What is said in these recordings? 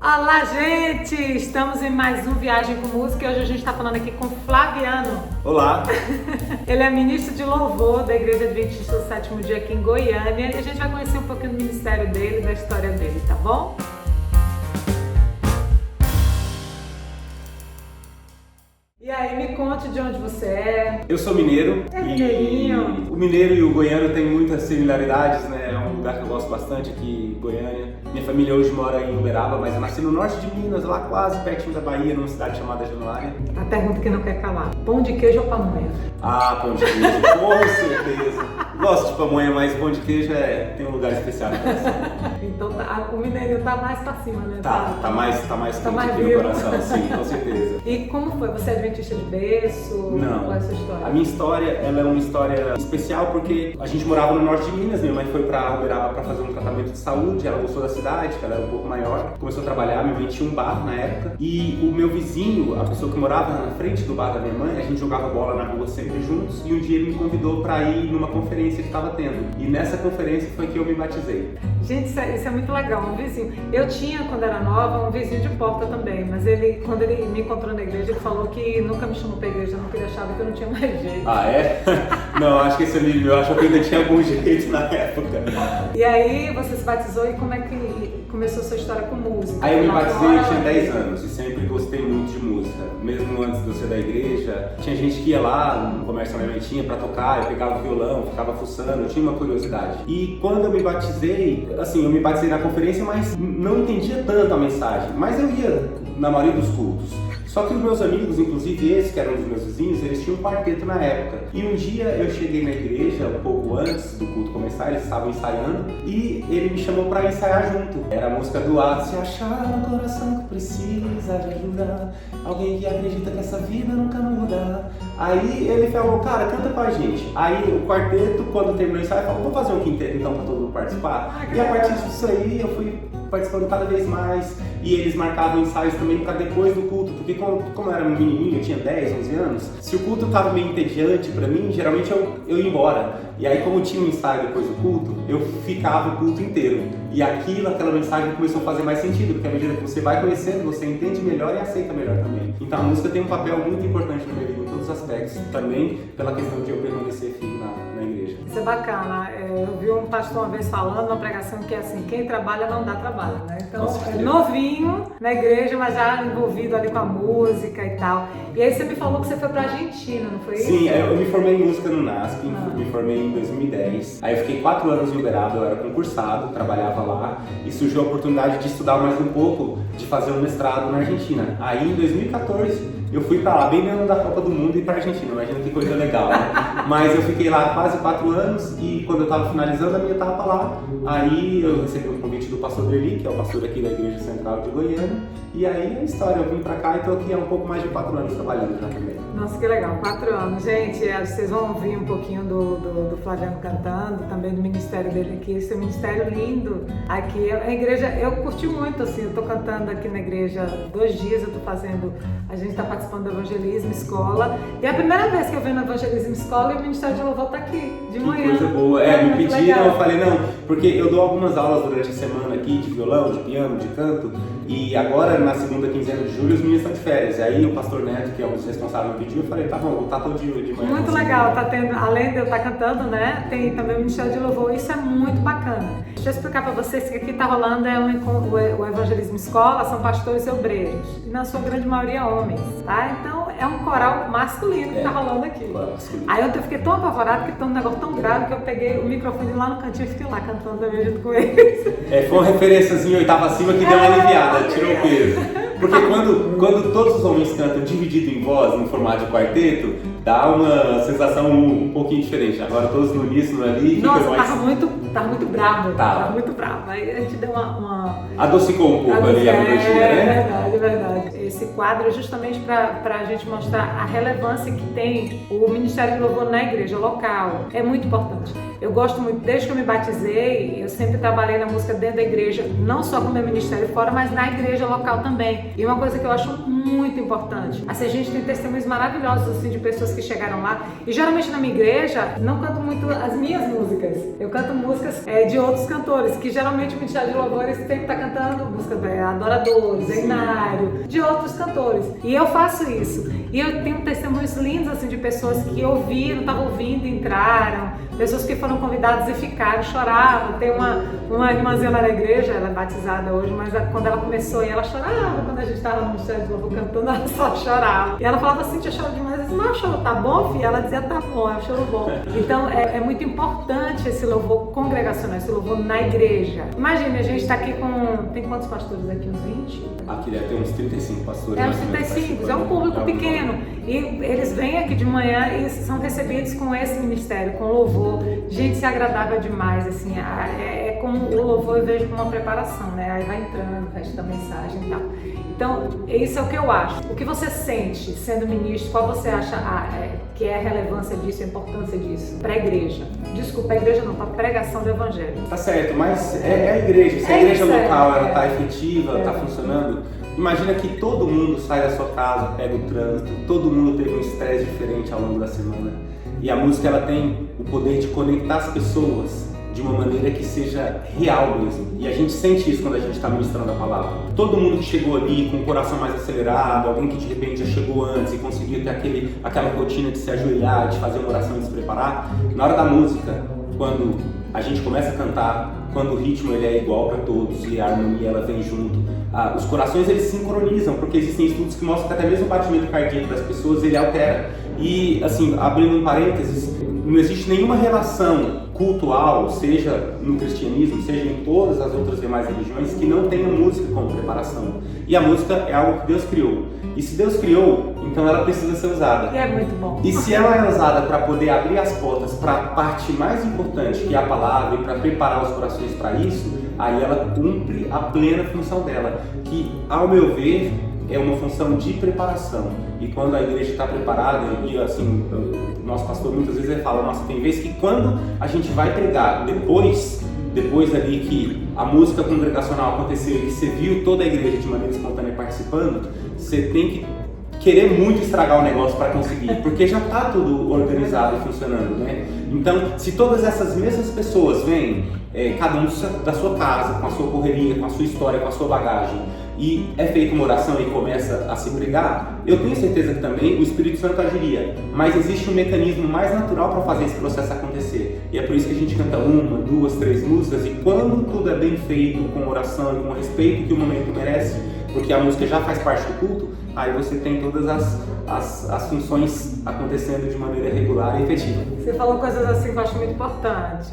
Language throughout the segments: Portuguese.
Olá, gente! Estamos em mais um Viagem com Música e hoje a gente está falando aqui com Flaviano. Olá! Ele é ministro de louvor da Igreja Adventista do Sétimo Dia aqui em Goiânia e a gente vai conhecer um pouquinho do ministério dele, da história dele, tá bom? E aí, me conte de onde você é. Eu sou mineiro. É mineirinho. O mineiro e o goiano têm muitas similaridades, né? É um lugar que eu gosto bastante aqui, Goiânia. Minha família hoje mora em Uberaba, mas eu nasci no norte de Minas, lá quase pertinho da Bahia, numa cidade chamada Januária. A pergunta que não quer calar. Pão de queijo ou pamonha? Ah, pão de queijo, com certeza. Gosto de pamonha, mas pão de queijo tem um lugar especial no coração. Então o mineirinho tá mais pra cima, né? Tá mais quente aqui vivo. no coração, sim, com certeza. E como foi? Você é adventista de berço? Não. Qual é a sua história? A minha história, ela é uma história especial porque a gente morava no norte de Minas, minha mãe foi pra Uberaba pra fazer um tratamento de saúde, ela gostou da cidade, que ela era um pouco maior, começou a trabalhar, minha mãe tinha um bar na época, e o meu vizinho, a pessoa que morava na frente do bar da minha mãe, a gente jogava bola na rua sempre juntos, e um dia ele me convidou pra ir numa conferência que estava tendo, e nessa conferência foi que eu me batizei. Gente, isso é muito legal, um vizinho. Eu tinha, quando era nova, um vizinho de porta também, mas quando ele me encontrou na igreja, ele falou que nunca me chamou pra igreja, não, porque ele achava que eu não tinha mais jeito. Ah, é? Não, acho que esse livro, eu acho que eu ainda tinha algum jeito na época. E aí, você se batizou e como é que começou a sua história com música? Aí eu me batizei, eu tinha 10 anos e sempre gostei muito de música. Mesmo antes de eu ser da igreja, tinha gente que ia lá no comércio minha mãe tinha pra tocar, eu pegava o violão, ficava fuçando, eu tinha uma curiosidade. E quando eu me batizei, assim, eu me batizei na conferência, mas não entendia tanto a mensagem. Mas eu ia na maioria dos cultos. Só que os meus amigos, inclusive esse que era um dos meus vizinhos, eles tinham um quarteto na época. E um dia eu cheguei na igreja, um pouco antes do culto começar, eles estavam ensaiando, e ele me chamou pra ensaiar junto. Era a música do Atos, se achar um coração que precisa de ajuda, alguém que acredita que essa vida nunca muda. Aí ele falou, cara, canta com a gente. Aí o quarteto, quando terminou o ensaio, falou, vamos fazer um quinteto então pra todo mundo participar? E a partir disso aí eu fui participando cada vez mais, e eles marcavam ensaios também para depois do culto, porque como eu era um menininho, eu tinha 10, 11 anos, se o culto estava meio entediante para mim, geralmente eu ia embora. E aí, como tinha um ensaio depois do culto, eu ficava o culto inteiro. E aquela mensagem começou a fazer mais sentido, porque à medida que você vai conhecendo, você entende melhor e aceita melhor também. Então a música tem um papel muito importante na minha vida, em todos os aspectos, também pela questão de eu permanecer firme na igreja. Isso é bacana. Eu vi um pastor uma vez falando numa pregação que é assim, quem trabalha não dá trabalho, né? Então, é novinho na igreja, mas já envolvido ali com a música e tal. E aí você me falou que você foi pra Argentina, não foi isso? Sim, eu me formei em música no NASP, me formei em 2010. Aí eu fiquei 4 anos em Uberaba, eu era concursado, trabalhava lá, e surgiu a oportunidade de estudar mais um pouco, de fazer um mestrado na Argentina. Aí em 2014, eu fui pra lá, bem dentro da Copa do Mundo, e pra Argentina, imagina que coisa legal, né? Mas eu fiquei lá quase 4 anos, e quando eu tava finalizando a minha etapa lá, aí eu recebi um convite do pastor Derli, que é o pastor aqui da Igreja Central de Goiânia, e aí a história, eu vim pra cá e tô aqui há um pouco mais de 4 anos trabalhando já também. Nossa, que legal, 4 anos. Gente, vocês vão ouvir um pouquinho do Flaviano cantando, também do ministério dele aqui, esse é um ministério lindo aqui. A igreja, eu curti muito, assim, eu tô cantando aqui na igreja 2 dias, a gente tá participando do Evangelismo Escola, e é a primeira vez que eu venho no Evangelismo Escola e o Ministério de Louvor tá aqui, de manhã. Que coisa boa, me pediram, legal. Eu falei não, porque eu dou algumas aulas durante a semana aqui de violão, de piano, de canto, e agora na segunda quinzena de julho os meninos estão de férias, e aí o pastor Neto, que é um dos responsáveis, me pediu, eu falei, tá bom, vou estar todo dia de manhã. Muito legal, tá tendo, além de eu estar cantando, né, tem também o Ministério de Louvor, isso é muito bacana. Deixa eu explicar pra vocês que aqui tá rolando o Evangelismo Escola, são pastores e obreiros, e na sua grande maioria homens, tá? Então é um coral masculino que tá rolando aqui. Aí eu fiquei tão apavorada, porque tá um negócio tão grave que eu peguei o microfone lá no cantinho e fiquei lá cantando também junto com eles. Foi uma referênciazinha oitava acima que deu uma aliviada, tirou o peso. Porque quando todos os homens cantam dividido em voz, no formato de quarteto, dá uma sensação um pouquinho diferente. Agora todos no uníssono ali... Nossa, tava muito bravo. Tava. Tava muito bravo. Aí a gente deu uma... Adocicou um pouco ali a melodia, né? É verdade. Esse quadro é justamente pra gente mostrar a relevância que tem o Ministério de Louvor na igreja local. É muito importante. Eu gosto muito, desde que eu me batizei, eu sempre trabalhei na música dentro da igreja, não só com o meu ministério fora, mas na igreja local também. E uma coisa que eu acho muito importante, assim, a gente tem testemunhos maravilhosos assim, de pessoas que chegaram lá, e geralmente na minha igreja, não canto muito as minhas músicas, eu canto músicas músicas de outros cantores, que geralmente o Ministério de Louvor sempre está cantando música adoradores, Inário, de outros cantores. E eu faço isso. E eu tenho testemunhos lindos assim de pessoas que ouviram, estavam ouvindo, entraram, pessoas que foram convidadas e ficaram, choravam. Tem uma irmãzinha lá na igreja, ela é batizada hoje, mas quando ela começou, ela chorava. Quando a gente estava no Ministério de Louvor cantando, ela só chorava. E ela falava assim, eu choro demais. Eu disse, não, choro, tá bom, filha? Ela dizia, tá bom, é um choro bom. Então é muito importante esse louvor congregacional, esse louvor na igreja. Imagine, a gente está aqui com... Tem quantos pastores aqui? Uns 20? Aqui deve ter uns 35 pastores. Uns 35, é um público pequeno. E eles vêm aqui de manhã e são recebidos com esse ministério, com louvor. Gente, se agradável demais, assim. É como o louvor eu vejo como uma preparação, né? Aí vai entrando o resto da mensagem e tal. Então, isso é o que eu acho. O que você sente sendo ministro? Qual você acha que é a relevância disso, a importância disso para a igreja? Desculpa, a igreja não, para a pregação do evangelho. Tá certo, mas é a igreja. Se a igreja local ela tá efetiva, tá funcionando, imagina que todo mundo sai da sua casa, pega o trânsito, todo mundo teve um estresse diferente ao longo da semana. E a música ela tem o poder de conectar as pessoas de uma maneira que seja real mesmo. E a gente sente isso quando a gente está ministrando a palavra. Todo mundo que chegou ali com o coração mais acelerado, alguém que de repente já chegou antes e conseguiu ter aquela rotina de se ajoelhar, de fazer uma oração e se preparar, na hora da música, quando a gente começa a cantar, quando o ritmo ele é igual para todos e a harmonia ela vem junto, os corações eles se sincronizam, porque existem estudos que mostram que até mesmo o batimento cardíaco das pessoas ele altera. E assim, abrindo um parênteses, não existe nenhuma relação cultural, seja no cristianismo, seja em todas as outras demais religiões, que não tenha música como preparação. E a música é algo que Deus criou. E se Deus criou, então ela precisa ser usada. E é muito bom. E se ela é usada para poder abrir as portas para a parte mais importante, que é a palavra, e para preparar os corações para isso, aí ela cumpre a plena função dela, que, ao meu ver, é uma função de preparação. E quando a igreja está preparada, e assim, o nosso pastor muitas vezes ele fala, nossa, tem vezes que quando a gente vai pregar, depois ali que a música congregacional aconteceu e que você viu toda a igreja de maneira espontânea participando, você tem que querer muito estragar o negócio para conseguir, porque já está tudo organizado e funcionando, né? Então, se todas essas mesmas pessoas vêm, cada um da sua casa, com a sua correria, com a sua história, com a sua bagagem, e é feita uma oração e começa a se pregar, eu tenho certeza que também o Espírito Santo agiria, mas existe um mecanismo mais natural para fazer esse processo acontecer, e é por isso que a gente canta 1, 2, 3 músicas, e quando tudo é bem feito, com oração e com o respeito que o momento merece, porque a música já faz parte do culto, aí você tem todas as funções acontecendo de maneira regular e efetiva. Você falou coisas assim que eu acho muito importantes.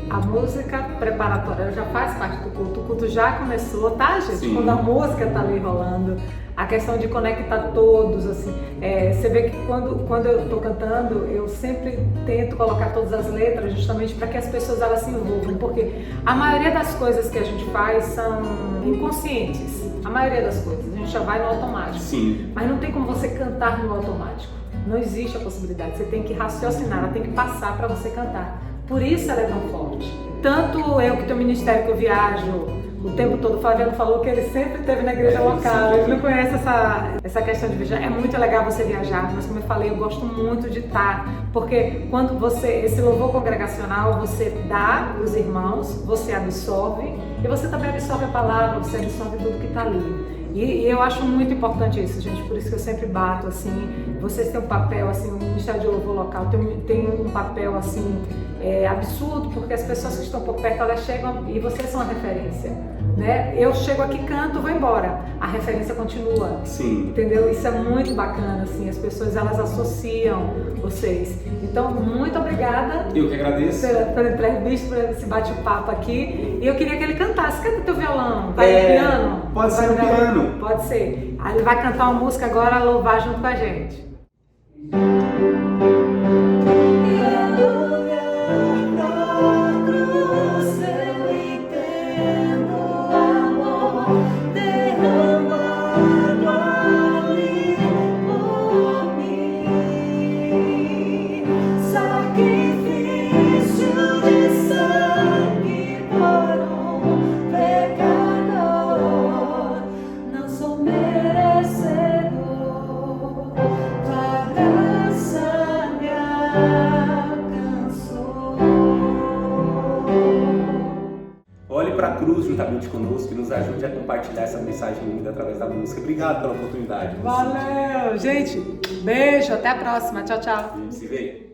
A música preparatória já faz parte do culto. O culto já começou, tá, gente? Sim. Quando a música tá ali rolando, a questão de conectar todos, assim. Você vê que quando eu tô cantando, eu sempre tento colocar todas as letras justamente para que as pessoas elas se envolvam, porque a maioria das coisas que a gente faz são inconscientes. A maioria das coisas, a gente já vai no automático. Sim. Mas não tem como você cantar no automático. Não existe a possibilidade. Você tem que raciocinar, ela tem que passar para você cantar. Por isso ela é tão forte. Tanto eu que tenho um ministério que eu viajo o tempo todo, o Flaviano falou que ele sempre esteve na igreja local. Ele não conhece essa questão de viajar. É muito legal você viajar, mas como eu falei, eu gosto muito de estar. Porque quando esse louvor congregacional, você dá os irmãos, você absorve e você também absorve a palavra, você absorve tudo que está ali. E eu acho muito importante isso, gente, por isso que eu sempre bato, assim, vocês têm um papel, assim, o Ministério de Louvor local tem um papel, assim, absurdo, porque as pessoas que estão por perto, elas chegam e vocês são a referência, né? Eu chego aqui, canto, vou embora, a referência continua. Sim. Entendeu? Isso é muito bacana, assim, as pessoas, elas associam vocês. Então, muito obrigada. Eu que agradeço. Pela entrevista, por esse bate-papo aqui. E eu queria que ele cantasse. Canta teu violão. Vai no piano? Pode ser no piano. Pode ser. Aí ele vai cantar uma música agora, louvar junto com a gente. conosco e nos ajude a compartilhar essa mensagem linda através da música. Obrigado pela oportunidade. Valeu! Gente, beijo, até a próxima. Tchau, tchau. A gente se vê.